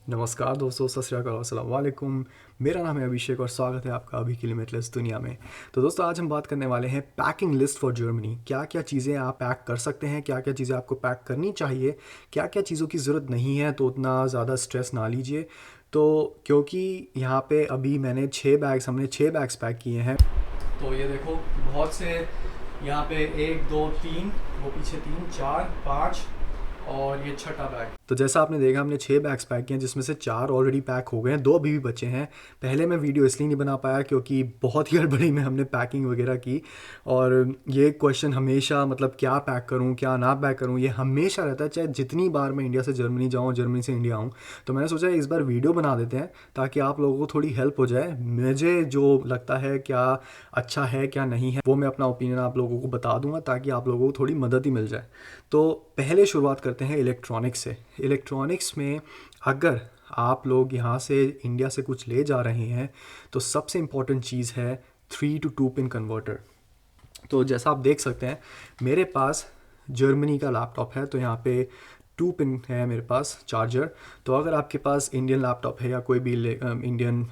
नमस्कार दोस्तों, सत श्री अकाल, अस्सलाम वालेकुम। मेरा नाम है अभिषेक और स्वागत है आपका अभी की लिमिटलेस दुनिया में। तो दोस्तों, आज हम बात करने वाले हैं पैकिंग लिस्ट फॉर जर्मनी। क्या क्या चीज़ें आप पैक कर सकते हैं, क्या क्या चीज़ें आपको पैक करनी चाहिए, क्या क्या चीज़ों की ज़रूरत नहीं है, तो उतना ज़्यादा स्ट्रेस ना लीजिए। तो क्योंकि यहाँ पे अभी हमने 6 बैग्स पैक किए हैं। तो ये देखो, बहुत से यहाँ पे 1 2 3, वो पीछे 3 4 5 और ये छठा बैग। तो जैसा आपने देखा, हमने 6 बैग्स पैक किए हैं, जिसमें से 4 ऑलरेडी पैक हो गए हैं, 2 अभी भी बचे हैं। पहले मैं वीडियो इसलिए नहीं बना पाया क्योंकि बहुत ही हड़बड़ी में हमने पैकिंग वगैरह की। और ये क्वेश्चन हमेशा, मतलब क्या पैक करूं क्या ना पैक करूं, ये हमेशा रहता है, चाहे जितनी बार मैं इंडिया से जर्मनी जाऊं, जर्मनी से इंडिया आऊं। तो मैंने सोचा इस बार वीडियो बना देते हैं ताकि आप लोगों को थोड़ी हेल्प हो जाए। मुझे जो लगता है क्या अच्छा है क्या नहीं है, वो मैं अपना ओपिनियन आप लोगों को बता दूंगा ताकि आप लोगों को थोड़ी मदद ही मिल जाए। तो पहले शुरुआत करते हैं इलेक्ट्रॉनिक्स से। इलेक्ट्रॉनिक्स में अगर आप लोग यहाँ से इंडिया से कुछ ले जा रहे हैं तो सबसे इम्पोर्टेंट चीज़ है 3 to 2 पिन कन्वर्टर। तो जैसा आप देख सकते हैं, मेरे पास जर्मनी का लैपटॉप है, तो यहाँ पे 2 पिन है मेरे पास चार्जर। तो अगर आपके पास इंडियन लैपटॉप है या कोई भी इंडियन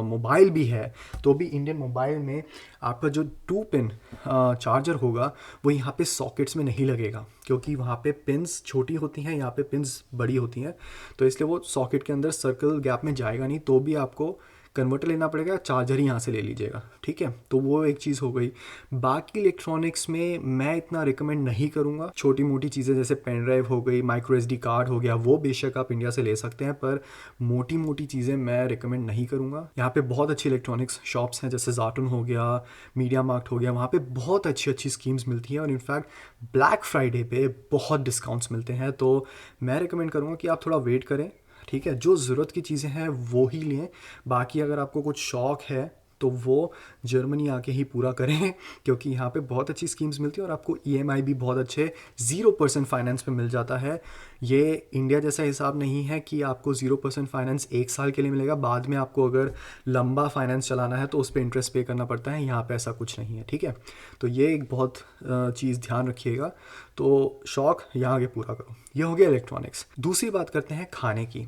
मोबाइल भी है, तो भी इंडियन मोबाइल में आपका जो 2 पिन चार्जर होगा वो यहाँ पे सॉकेट्स में नहीं लगेगा, क्योंकि वहाँ पे पिन्स छोटी होती हैं, यहाँ पे पिन्स बड़ी होती हैं। तो इसलिए वो सॉकेट के अंदर सर्कल गैप में जाएगा नहीं, तो भी आपको कन्वर्टर लेना पड़ेगा, चार्जर ही यहाँ से ले लीजिएगा। ठीक है, तो वो एक चीज़ हो गई। बाकी इलेक्ट्रॉनिक्स में मैं इतना रिकमेंड नहीं करूँगा। छोटी मोटी चीज़ें जैसे पेन ड्राइव हो गई, माइक्रो एसडी कार्ड हो गया, वो बेशक आप इंडिया से ले सकते हैं, पर मोटी मोटी चीज़ें मैं रिकमेंड नहीं करूँगा। यहाँ पे बहुत अच्छी इलेक्ट्रॉनिक्स शॉप्स हैं, जैसे जाटुन हो गया, मीडिया मार्ट हो गया, वहाँ पे बहुत अच्छी अच्छी स्कीम्स मिलती हैं और इनफैक्ट ब्लैक फ्राइडे पे बहुत डिस्काउंट्स मिलते हैं। तो मैं रिकमेंड करूँगा कि आप थोड़ा वेट करें। ठीक है, जो ज़रूरत की चीज़ें हैं वो ही लें। बाकी अगर आपको कुछ शौक़ है तो वो जर्मनी आके ही पूरा करें, क्योंकि यहाँ पे बहुत अच्छी स्कीम्स मिलती है और आपको ईएमआई भी बहुत अच्छे 0% फाइनेंस पे मिल जाता है। ये इंडिया जैसा हिसाब नहीं है कि आपको 0% फाइनेंस 1 साल के लिए मिलेगा, बाद में आपको अगर लंबा फाइनेंस चलाना है तो उस पर इंटरेस्ट पे करना पड़ता है। यहाँ पे ऐसा कुछ नहीं है। ठीक है, तो ये एक बहुत चीज़ ध्यान रखिएगा। तो शौक़ यहाँ आगे पूरा करो। ये हो गया इलेक्ट्रॉनिक्स। दूसरी बात करते हैं खाने की।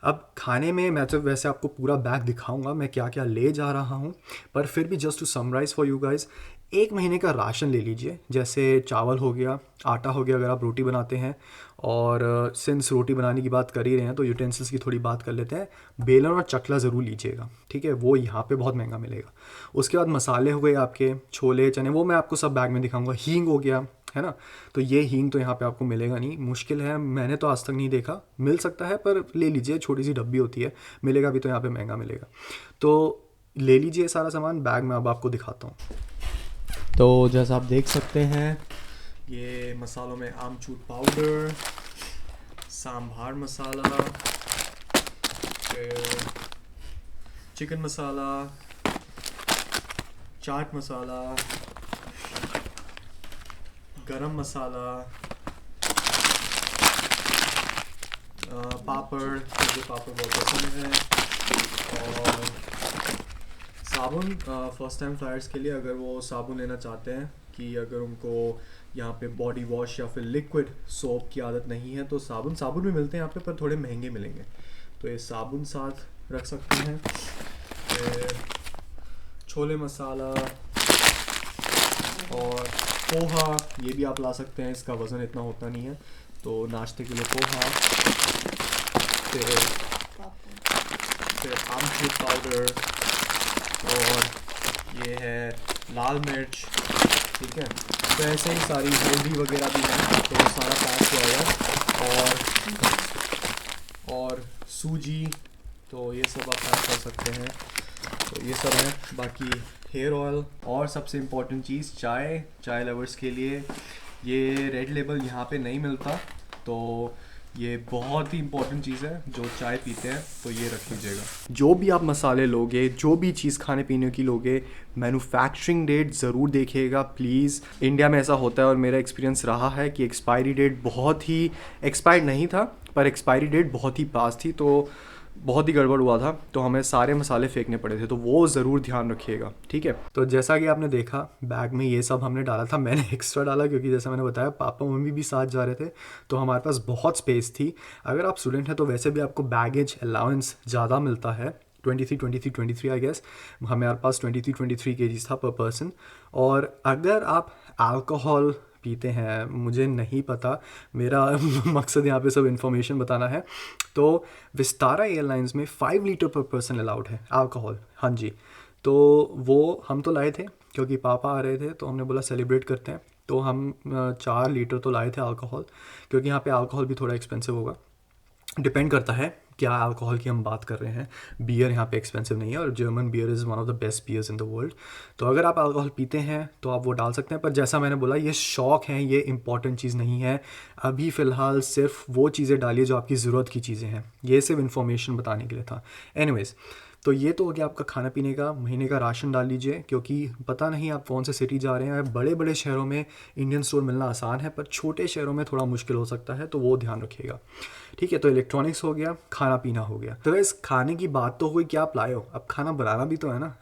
अब खाने में मैं तो वैसे आपको पूरा बैग दिखाऊंगा मैं क्या क्या ले जा रहा हूँ, पर फिर भी just to summarise for you guys, 1 महीने का राशन ले लीजिए। जैसे चावल हो गया, आटा हो गया अगर आप रोटी बनाते हैं, और सिंस रोटी बनाने की बात कर ही रहे हैं तो यूटेंसिल्स की थोड़ी बात कर लेते हैं। बेलन और चकला ज़रूर लीजिएगा, ठीक है, वो यहाँ पे बहुत महंगा मिलेगा। उसके बाद मसाले हो गए आपके, छोले चने, वो मैं आपको सब बैग में दिखाऊंगा। हींग हो गया, है ना, तो ये हींग तो यहाँ पे आपको मिलेगा नहीं, मुश्किल है, मैंने तो आज तक नहीं देखा। मिल सकता है पर ले लीजिए, छोटी सी डब्बी होती है, मिलेगा भी तो यहाँ पे महंगा मिलेगा। तो ले लीजिए सारा सामान। बैग में अब आपको दिखाता हूँ। तो जैसा आप देख सकते हैं, ये मसालों में आमचूर पाउडर, सांभार मसाला, फिर चिकन मसाला, चाट मसाला, गरम मसाला, पापड़, मुझे पापड़ बहुत पसंद है, और साबुन। फर्स्ट टाइम फ्लायर्स के लिए अगर वो साबुन लेना चाहते हैं कि अगर उनको यहाँ पे बॉडी वॉश या फिर लिक्विड सोप की आदत नहीं है, तो साबुन भी मिलते हैं यहाँ पे, पर थोड़े महंगे मिलेंगे, तो ये साबुन साथ रख सकते हैं। फिर छोले मसाला और पोहा, ये भी आप ला सकते हैं, इसका वज़न इतना होता नहीं है, तो नाश्ते के लिए पोहा। फिर आमचूर पाउडर, और ये है लाल मिर्च। ठीक है, तो ऐसे ही सारी हल्दी वगैरह भी है, तो सारा पैक किया हुआ है। और सूजी, तो ये सब आप पैक कर सकते हैं। तो ये सब है। बाकी हेयर ऑयल, और सबसे इम्पोर्टेंट चीज़ चाय लवर्स के लिए ये रेड लेबल यहाँ पे नहीं मिलता, तो ये बहुत ही इंपॉर्टेंट चीज़ है। जो चाय पीते हैं तो ये रख लीजिएगा। जो भी आप मसाले लोगे, जो भी चीज़ खाने पीने की लोगे, मैन्युफैक्चरिंग डेट ज़रूर देखिएगा प्लीज़। इंडिया में ऐसा होता है और मेरा एक्सपीरियंस रहा है कि एक्सपायरी डेट बहुत ही एक्सपायर्ड नहीं था, पर एक्सपायरी डेट बहुत ही पास थी। तो बहुत ही गड़बड़ हुआ था, तो हमें सारे मसाले फेंकने पड़े थे, तो वो ज़रूर ध्यान रखिएगा, ठीक है। तो जैसा कि आपने देखा बैग में ये सब हमने डाला था, मैंने एक्स्ट्रा डाला क्योंकि जैसा मैंने बताया पापा मम्मी भी साथ जा रहे थे, तो हमारे पास बहुत स्पेस थी। अगर आप स्टूडेंट हैं तो वैसे भी आपको बैगेज अलाउंस ज़्यादा मिलता है, 23 आई गेस। हमारे पास 23 था पर पर्सन। और अगर आप अल्कोहल पीते हैं, मुझे नहीं पता, मेरा मकसद यहाँ पे सब इन्फॉर्मेशन बताना है। तो विस्तारा एयरलाइंस में 5 लीटर पर पर्सन अलाउड है अल्कोहल, हाँ जी। तो वो हम तो लाए थे क्योंकि पापा आ रहे थे, तो हमने बोला सेलिब्रेट करते हैं, तो हम 4 लीटर तो लाए थे अल्कोहल, क्योंकि यहाँ पे अल्कोहल भी थोड़ा एक्सपेंसिव होगा। डिपेंड करता है क्या अल्कोहल की हम बात कर रहे हैं। बियर यहाँ पे एक्सपेंसिव नहीं है, और German beer is one of the best beers in the world. तो अगर आप अल्कोहल पीते हैं तो आप वो डाल सकते हैं, पर जैसा मैंने बोला ये शौक है, ये इंपॉर्टेंट चीज़ नहीं है। अभी फ़िलहाल सिर्फ वो चीज़ें डालिए जो आपकी ज़रूरत की चीज़ें हैं, ये सिर्फ इन्फॉर्मेशन बताने के लिए था। एनीवेज, तो ये तो हो गया आपका खाना पीने का। महीने का राशन डाल लीजिए, क्योंकि पता नहीं आप कौन से सिटी जा रहे हैं। बड़े बड़े शहरों में इंडियन स्टोर मिलना आसान है, पर छोटे शहरों में थोड़ा मुश्किल हो सकता है, तो वो ध्यान रखिएगा, ठीक है। तो इलेक्ट्रॉनिक्स हो गया, खाना पीना हो गया। तो इस खाने की बात तो हुई, क्या आप लाए हो, अब खाना बनाना भी तो है ना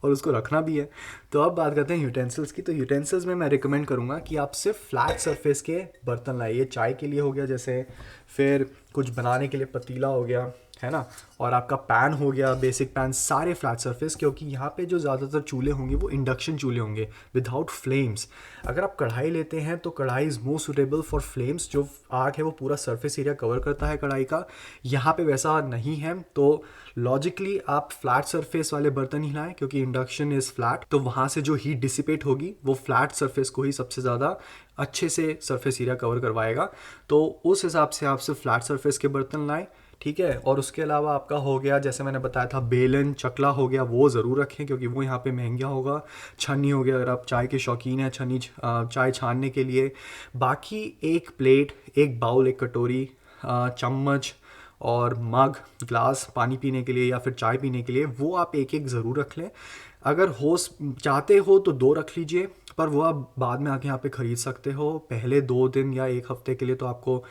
और उसको रखना भी है। तो अब बात करते हैं यूटेंसिल्स की। तो यूटेंसिल्स में मैं रिकमेंड करूँगा कि आप सिर्फ फ्लैट सरफेस के बर्तन लाइए। चाय के लिए हो गया जैसे, फिर कुछ बनाने के लिए पतीला हो गया, है ना, और आपका पैन हो गया, बेसिक पैन, सारे फ्लैट सरफेस। क्योंकि यहाँ पे जो ज़्यादातर चूल्हे होंगे वो इंडक्शन चूल्हे होंगे विदाउट फ्लेम्स। अगर आप कढ़ाई लेते हैं तो कढ़ाई is more suitable for flames. जो आग है वो पूरा सरफेस एरिया कवर करता है कढ़ाई का, यहाँ पे वैसा नहीं है। तो लॉजिकली आप फ्लैट सरफेस वाले बर्तन ही लाएं, क्योंकि इंडक्शन इज़ फ्लैट, तो वहाँ से जो हीट डिसिपेट होगी वो फ्लैट सरफेस को ही सबसे ज़्यादा अच्छे से सरफेस एरिया कवर करवाएगा। तो उस हिसाब से आप सिर्फ फ्लैट सरफेस के बर्तन लाएं, ठीक है। और उसके अलावा आपका हो गया, जैसे मैंने बताया था, बेलन चकला हो गया, वो ज़रूर रखें क्योंकि वो यहाँ पे महंगा होगा। छन्नी हो गया, अगर आप चाय के शौकीन हैं, छन्नी चाय छानने के लिए। बाकी एक प्लेट, एक बाउल, एक कटोरी, चम्मच और मग, ग्लास पानी पीने के लिए या फिर चाय पीने के लिए, वो आप एक एक ज़रूर रख लें। अगर हो चाहते हो तो 2 रख लीजिए, पर वो आप बाद में आके यहाँ पे ख़रीद सकते हो। पहले 2 दिन या 1 हफ्ते के लिए तो आपको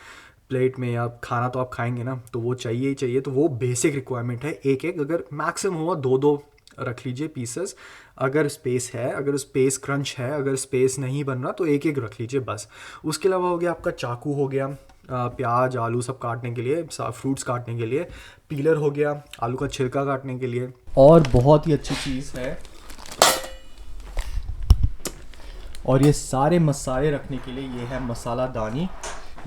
प्लेट में, या खाना तो आप खाएंगे ना, तो वो चाहिए ही चाहिए। तो वो बेसिक रिक्वायरमेंट है, एक एक, अगर मैक्सिमम हुआ 2 2 रख लीजिए पीसेस, अगर स्पेस है, अगर स्पेस क्रंच है। अगर स्पेस नहीं बन रहा तो एक एक रख लीजिए बस। उसके अलावा हो गया आपका चाकू हो गया, प्याज आलू सब काटने के लिए, फ्रूट्स काटने के लिए। पीलर हो गया, आलू का छिलका काटने के लिए। और बहुत ही अच्छी चीज़ है, और ये सारे मसाले रखने के लिए ये है मसाला दानी।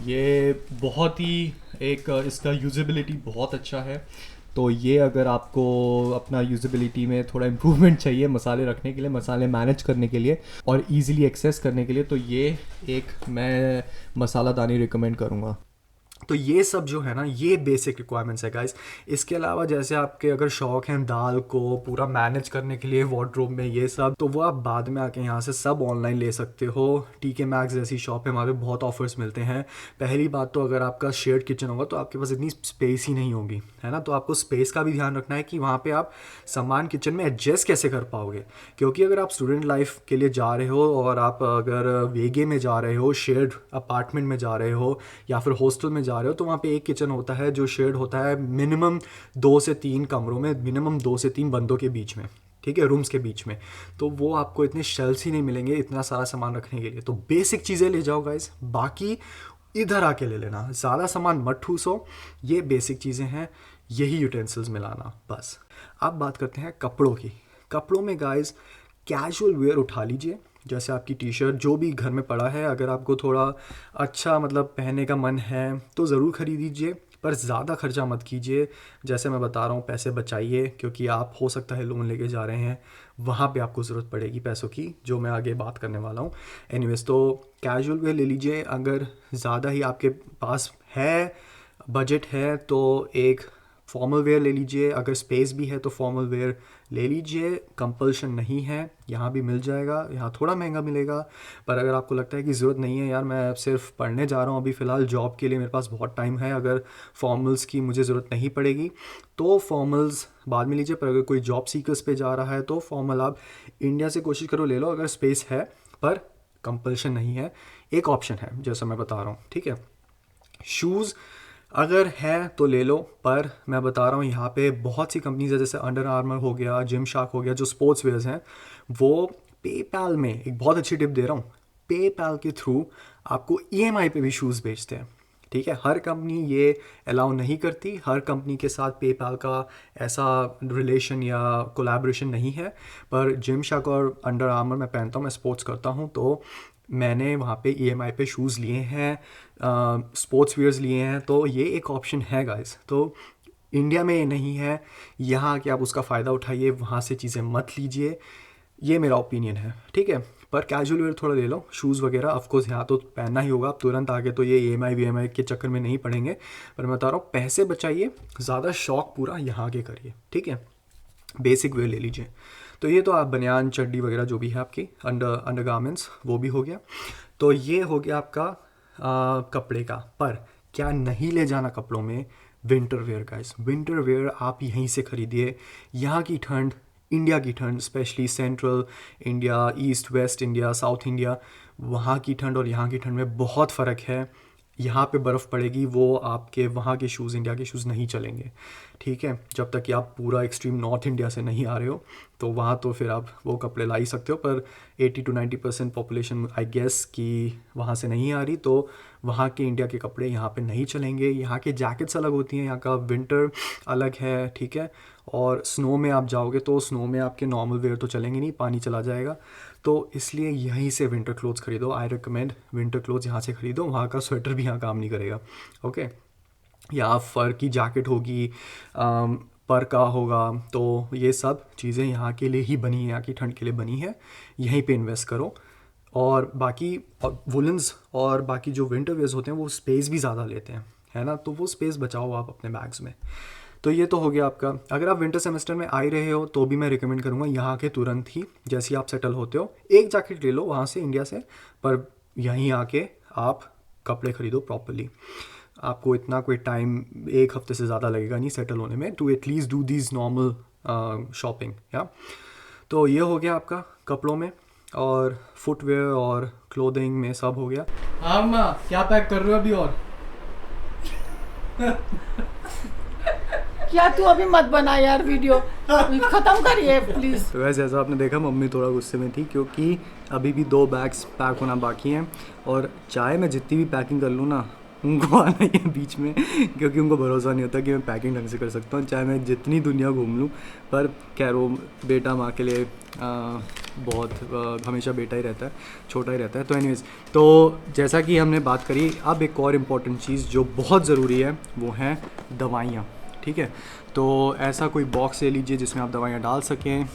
ये बहुत ही एक इसका यूज़ेबिलिटी बहुत अच्छा है। तो ये अगर आपको अपना यूज़ेबिलिटी में थोड़ा इम्प्रूवमेंट चाहिए मसाले रखने के लिए, मसाले मैनेज करने के लिए और इजीली एक्सेस करने के लिए, तो ये एक मैं मसाला दानी रिकमेंड करूँगा। तो ये सब जो है ना, ये बेसिक रिक्वायरमेंट्स है गाइस। इसके अलावा जैसे आपके अगर शौक हैं दाल को पूरा मैनेज करने के लिए वार्डरोब में, ये सब तो वो आप बाद में आके यहाँ से सब ऑनलाइन ले सकते हो। टीके मैक्स जैसी शॉप है, वहाँ पे बहुत ऑफर्स मिलते हैं। पहली बात तो अगर आपका शेयर्ड किचन होगा तो आपके पास इतनी स्पेस ही नहीं होगी, है ना। तो आपको स्पेस का भी ध्यान रखना है कि वहाँ पे आप सामान किचन में एडजस्ट कैसे कर पाओगे। क्योंकि अगर आप स्टूडेंट लाइफ के लिए जा रहे हो और आप अगर वेगे में जा रहे हो, शेयर्ड अपार्टमेंट में जा रहे हो या फिर हॉस्टल में जा रहे हो, तो वहाँ पे एक किचन होता है जो शेयर्ड होता है मिनिमम 2 से 3 कमरों में, मिनिमम 2 से 3 बंदों के बीच में, ठीक है, रूम्स के बीच में। तो वो आपको इतने शेल्फ्स ही नहीं मिलेंगे इतना सारा सामान रखने के लिए। तो बेसिक चीज़ें ले जाओ गाइस, बाकी इधर आके ले लेना, ज़्यादा सामान मत ठूसो। ये बेसिक चीज़ें हैं, यही यूटेंसिल्स मिलाना बस। अब बात करते हैं कपड़ों की। कपड़ों में गाइस कैजुअल वेयर उठा लीजिए, जैसे आपकी टी शर्ट जो भी घर में पड़ा है, अगर आपको थोड़ा अच्छा मतलब पहनने का मन है तो ज़रूर ख़रीद लीजिए, पर ज़्यादा खर्चा मत कीजिए। जैसे मैं बता रहा हूँ, पैसे बचाइए, क्योंकि आप हो सकता है लोन लेके जा रहे हैं, वहाँ पे आपको ज़रूरत पड़ेगी पैसों की, जो मैं आगे बात करने वाला हूँ। एनीवेज, तो कैजुअल वेयर ले लीजिए। अगर ज़्यादा ही आपके पास है, बजट है, तो एक फॉर्मल वेयर ले लीजिए। अगर स्पेस भी है तो फॉर्मल वेयर ले लीजिए, कंपल्शन नहीं है, यहाँ भी मिल जाएगा, यहाँ थोड़ा महंगा मिलेगा। पर अगर आपको लगता है कि ज़रूरत नहीं है, यार मैं सिर्फ पढ़ने जा रहा हूँ अभी फ़िलहाल, जॉब के लिए मेरे पास बहुत टाइम है, अगर फॉर्मल्स की मुझे ज़रूरत नहीं पड़ेगी तो फॉर्मल्स बाद में लीजिए। पर अगर कोई जॉब सीकर्स पे जा रहा है तो फॉर्मल आप इंडिया से कोशिश करो ले लो, अगर स्पेस है, पर कंपल्शन नहीं है, एक ऑप्शन है जैसा मैं बता रहा हूँ, ठीक है। शूज़ अगर है तो ले लो, पर मैं बता रहा हूँ यहाँ पे बहुत सी कंपनीज है, जैसे अंडर आर्मर हो गया, जिम शार्क हो गया, जो स्पोर्ट्स वेयर्स हैं, वो पेपैल में एक बहुत अच्छी टिप दे रहा हूँ, पेपैल के थ्रू आपको ईएमआई पे भी शूज़ बेचते हैं। ठीक है, हर कंपनी ये अलाउ नहीं करती, हर कंपनी के साथ पेपैल का ऐसा रिलेशन या कोलैबोरेशन नहीं है। पर जिम शार्क और अंडर आर्मर मैं पहनता हूँ, मैं स्पोर्ट्स करता हूँ, तो मैंने वहाँ पे ईएमआई पे शूज़ लिए हैं, स्पोर्ट्स वियर्स लिए हैं, तो ये एक ऑप्शन है गाइस। तो इंडिया में ये नहीं है, यहाँ आके आप उसका फ़ायदा उठाइए, वहाँ से चीज़ें मत लीजिए, ये मेरा ओपिनियन है। ठीक है, पर कैजुअल वेयर थोड़ा ले लो, शूज़ वगैरह ऑफकोर्स यहाँ तो पहनना ही होगा, आप तुरंत आगे तो ये ईएमआई वीएमआई के चक्कर में नहीं पड़ेंगे। पर मैं बता रहा हूँ, पैसे बचाइए, ज़्यादा शौक पूरा यहाँ आके करिए। ठीक है, बेसिक वेयर ले लीजिए। तो ये तो आप बनियान चड्डी वगैरह जो भी है आपकी अंडर अंडर गारमेंट्स, वो भी हो गया। तो ये हो गया आपका कपड़े का। पर क्या नहीं ले जाना कपड़ों में? Winter wear guys. Winter wear आप यहीं से खरीदिए। यहाँ की ठंड, इंडिया की ठंड, specially central India, east west India, south India, वहाँ की ठंड और यहाँ की ठंड में बहुत फ़र्क है। यहाँ पे बर्फ़ पड़ेगी, वो आपके वहाँ के शूज़, इंडिया के शूज़ नहीं चलेंगे। ठीक है, जब तक कि आप पूरा एक्सट्रीम नॉर्थ इंडिया से नहीं आ रहे हो, तो वहाँ तो फिर आप वो कपड़े ला ही सकते हो। पर 80 to 90% पॉपुलेशन आई गेस कि वहाँ से नहीं आ रही, तो वहाँ के इंडिया के कपड़े यहाँ पे नहीं चलेंगे। यहाँ के जैकेट्स अलग होती हैं, यहाँ का विंटर अलग है। ठीक है, और स्नो में आप जाओगे तो स्नो में आपके नॉर्मल वेयर तो चलेंगे नहीं, पानी चला जाएगा। तो इसलिए यहीं से विंटर क्लोथ्स खरीदो। आई रिकमेंड विंटर क्लोथ्स यहाँ से खरीदो, वहाँ का स्वेटर भी यहाँ काम नहीं करेगा। ओके, या फर की जैकेट होगी, पर का होगा, तो ये सब चीज़ें यहाँ के लिए ही बनी है, यहाँ की ठंड के लिए बनी है, यहीं पे इन्वेस्ट करो। और बाकी वुलन्स और बाकी जो विंटर वेयर्स होते हैं वो स्पेस भी ज़्यादा लेते हैं, है ना, तो वो स्पेस बचाओ आप अपने बैग्स में। तो ये तो हो गया आपका। अगर आप विंटर सेमेस्टर में आ ही रहे हो तो भी मैं रिकमेंड करूँगा यहाँ के तुरंत ही, जैसे ही आप सेटल होते हो, एक जैकेट ले लो वहाँ से, इंडिया से, पर यहीं आके आप कपड़े खरीदो प्रॉपरली। आपको इतना कोई टाइम, एक हफ्ते से ज़्यादा लगेगा नहीं सेटल होने में, to at least do these normal shopping. या तो ये हो गया आपका कपड़ों में, और फुटवेयर और क्लोथिंग में सब हो गया। हाँ माँ, क्या पैक कर रहे हो अभी? और क्या तू अभी मत बना यार वीडियो, खत्म करिए प्लीज। तो वैसे जैसा आपने देखा, मम्मी थोड़ा गुस्से में थी क्योंकि अभी भी 2 बैग्स पैक होना बाकी हैं, और चाहे मैं जितनी भी पैकिंग कर लूँ ना, उनको आना ही है बीच में, क्योंकि उनको भरोसा नहीं होता कि मैं पैकिंग ढंग से कर सकता हूँ, चाहे मैं जितनी दुनिया घूम लूँ। पर खैर, वो बेटा माँ के लिए बहुत हमेशा बेटा ही रहता है, छोटा ही रहता है। तो एनीवेज़, तो जैसा कि हमने बात करी, अब एक और इम्पॉर्टेंट चीज़ जो बहुत ज़रूरी है वो है दवाइयाँ। ठीक है, तो ऐसा कोई बॉक्स ले लीजिए जिसमें आप दवाइयाँ डाल सकें,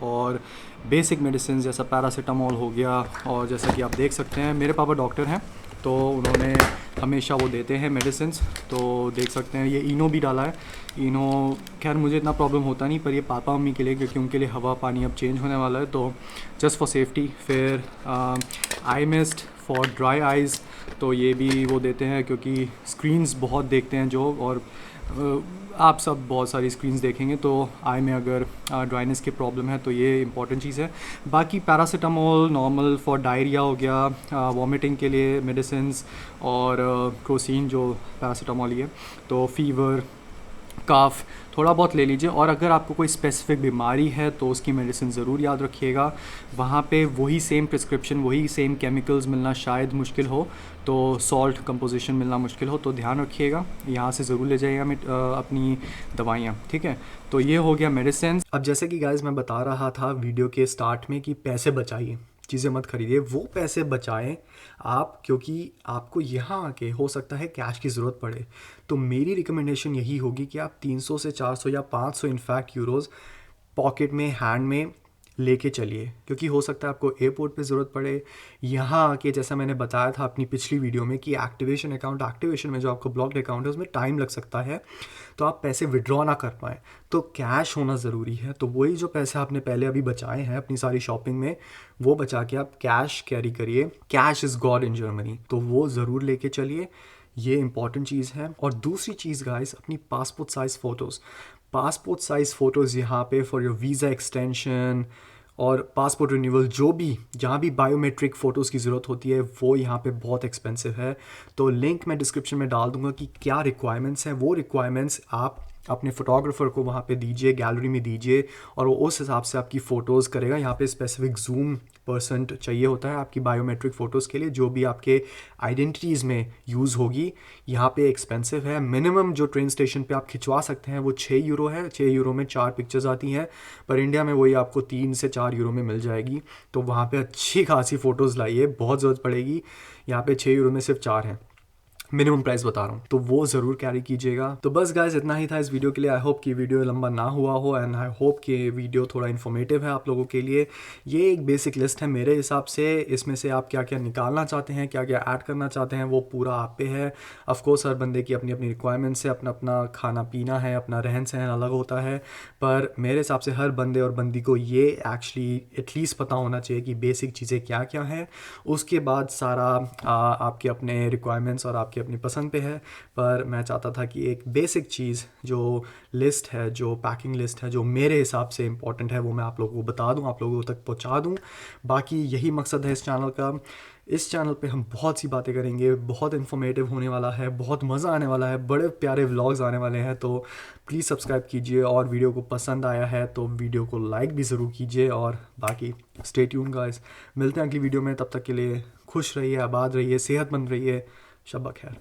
और बेसिक मेडिसिन जैसा पैरासीटामोल हो गया, और जैसा कि आप देख सकते हैं मेरे पापा डॉक्टर हैं, तो उन्होंने हमेशा वो देते हैं मेडिसिन्स। तो देख सकते हैं ये इनो भी डाला है। इनो खैर मुझे इतना प्रॉब्लम होता नहीं, पर ये पापा मम्मी के लिए, क्योंकि उनके लिए हवा पानी अब चेंज होने वाला है, तो जस्ट फॉर सेफ्टी। फिर आई मिस्ट फॉर ड्राई आइज़, तो ये भी वो देते हैं, क्योंकि स्क्रीन्स बहुत देखते हैं जो, और आप सब बहुत सारी स्क्रीन्स देखेंगे, तो आई में अगर ड्राइनेस की प्रॉब्लम है तो ये इंपॉर्टेंट चीज़ है। बाकी पैरासीटामोल नॉर्मल फॉर डायरिया हो गया, वॉमिटिंग के लिए मेडिसिन्स, और क्रोसिन जो पैरासीटामोल ही है, तो फीवर, काफ थोड़ा बहुत ले लीजिए। और अगर आपको कोई स्पेसिफिक बीमारी है तो उसकी मेडिसिन ज़रूर याद रखिएगा। वहाँ पे वही सेम प्रिस्क्रिप्शन, वही सेम केमिकल्स मिलना शायद मुश्किल हो, तो सॉल्ट कंपोजिशन मिलना मुश्किल हो, तो ध्यान रखिएगा, यहाँ से ज़रूर ले जाइएगा अपनी दवाइयाँ। ठीक है, तो ये हो गया मेडिसिन। अब जैसे कि गाइस मैं बता रहा था वीडियो के स्टार्ट में कि पैसे बचाइए, चीज़ें मत खरीदिए, वो पैसे बचाएं आप, क्योंकि आपको यहाँ आके हो सकता है कैश की ज़रूरत पड़े। तो मेरी रिकमेंडेशन यही होगी कि आप 300 से 400 या 500 इनफैक्ट यूरोज़ पॉकेट में, हैंड में लेके चलिए, क्योंकि हो सकता है आपको एयरपोर्ट पे ज़रूरत पड़े। यहाँ आके जैसा मैंने बताया था अपनी पिछली वीडियो में कि एक्टिवेशन में जो आपको ब्लॉक्ड अकाउंट है उसमें टाइम लग सकता है, तो आप पैसे विड्रॉ ना कर पाएँ, तो कैश होना ज़रूरी है। तो वही जो पैसे आपने पहले अभी बचाए हैं अपनी सारी शॉपिंग में, वो बचा के आप कैश कैरी करिए। Cash is God in Germany, तो वो ज़रूर लेके चलिए, ये इंपॉर्टेंट चीज़ है। और दूसरी चीज़ गाइस, अपनी पासपोर्ट साइज़ फ़ोटोज़ यहाँ पे फॉर योर वीज़ा एक्सटेंशन, और पासपोर्ट रिन्यूअल, जो भी जहाँ भी बायोमेट्रिक फ़ोटोज़ की ज़रूरत होती है वो यहाँ पे बहुत एक्सपेंसिव है। तो लिंक मैं डिस्क्रिप्शन में डाल दूँगा कि क्या रिक्वायरमेंट्स हैं। वो रिक्वायरमेंट्स आप अपने फ़ोटोग्राफ़र को वहाँ पे दीजिए, गैलरी में दीजिए, और वो उस हिसाब से आपकी फ़ोटोज़ करेगा। यहाँ पे स्पेसिफिक जूम % चाहिए होता है आपकी बायोमेट्रिक फ़ोटोज़ के लिए, जो भी आपके आइडेंटिटीज़ में यूज़ होगी। यहाँ पे एक्सपेंसिव है। मिनिमम जो ट्रेन स्टेशन पे आप खिंचवा सकते हैं वो 6 यूरो है। 6 यूरो में 4 पिक्चर्स आती हैं, पर इंडिया में वही आपको 3 से 4 यूरो में मिल जाएगी। तो वहाँ पे अच्छी खासी फ़ोटोज़ लाइए, बहुत ज़रूरत पड़ेगी। यहाँ पे 6 यूरो में सिर्फ 4 हैं, मिनिमम प्राइस बता रहा हूँ, तो वो ज़रूर कैरी कीजिएगा। तो बस गाइस इतना ही था इस वीडियो के लिए। आई होप कि वीडियो लंबा ना हुआ हो, एंड आई होप कि वीडियो थोड़ा इन्फॉर्मेटिव है आप लोगों के लिए। ये एक बेसिक लिस्ट है मेरे हिसाब से। इसमें से आप क्या क्या निकालना चाहते हैं, क्या क्या ऐड करना चाहते हैं, वो पूरा आप पे है। ऑफ कोर्स हर बंदे की अपनी अपनी रिक्वायरमेंट्स है, अपना अपना खाना पीना है, अपना रहन सहन अलग होता है। पर मेरे हिसाब से हर बंदे और बंदी को ये एक्चुअली एटलीस्ट पता होना चाहिए कि बेसिक चीज़ें क्या क्या हैं। उसके बाद सारा आपके अपने रिक्वायरमेंट्स और आपके अपनी पसंद पे है। पर मैं चाहता था कि एक बेसिक चीज़ जो लिस्ट है, जो पैकिंग लिस्ट है, जो मेरे हिसाब से इम्पॉर्टेंट है, वो मैं आप लोगों को बता दूं, आप लोगों तक पहुंचा दूं। बाकी यही मकसद है इस चैनल का। इस चैनल पे हम बहुत सी बातें करेंगे, बहुत इन्फॉर्मेटिव होने वाला है, बहुत मज़ा आने वाला है, बड़े प्यारे व्लॉग्स आने वाले हैं। तो प्लीज़ सब्सक्राइब कीजिए, और वीडियो को पसंद आया है तो वीडियो को लाइक भी ज़रूर कीजिए। और बाकी स्टे ट्यून गाइस, मिलते हैं अगली वीडियो में। तब तक के लिए खुश रहिए, आबाद रहिए, सेहतमंद रहिए। शब्बा खैर।